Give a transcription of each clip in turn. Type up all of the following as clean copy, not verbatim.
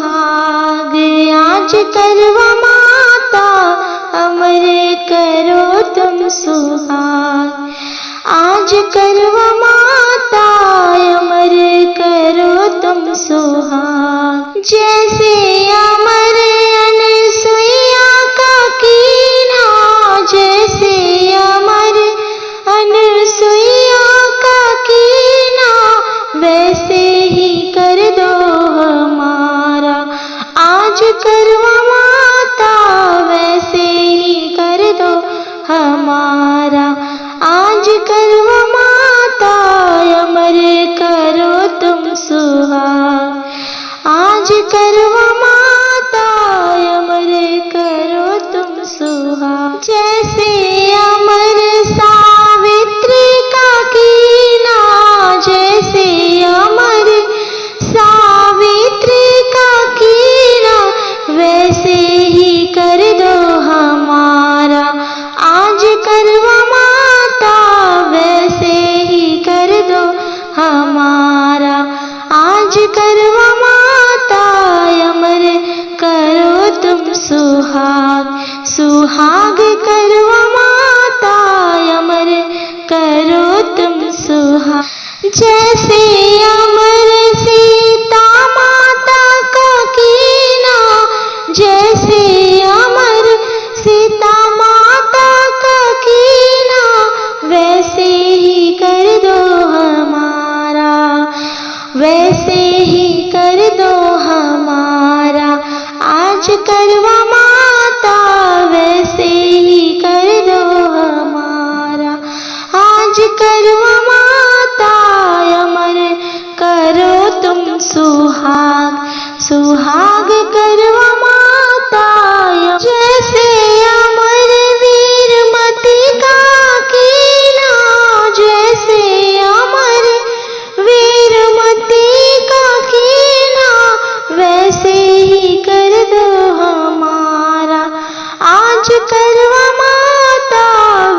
सुहाग आज करवा माता अमर करो तुम सुहाग। आज करवा माता अमर करो तुम सुहाग। जैसे अमर अनसुईया का कीना, जैसे अमर अनसुईया का कीना, वैसे ही कर दो हमारा। आज करवा माता वैसे ही कर दो हमारा। आज करवा माता अमर करो तुम सुहाग। आज करवा माता अमर करो तुम सुहाग। जैसे अमर सावित्री का कीना, जैसे अमर सावित्री का कीना, वैसे ही कर दो हमारा। आज करवा माता वैसे ही कर दो हमारा। आज करवा माता अमर करो तुम सुहाग। सुहाग करवा माता अमर करो तुम सुहाग। जैसे अमर सीता माता का कीना, जैसे अमर सीता माता का कीना, वैसे ही कर दो हमारा। वैसे ही कर दो हमारा। आज करवा माता वैसे ही कर दो हमारा। आज करवा माता अमर करो तुम सुहाग। सुहाग करवा माता जैसे अमर वीरमती का कीना, जैसे अमर वीरमती का कीना, वैसे ही कर दो हमारा। आज करवा माता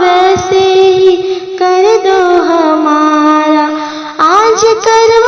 वैसे ही कर दो हमारा। आज करवा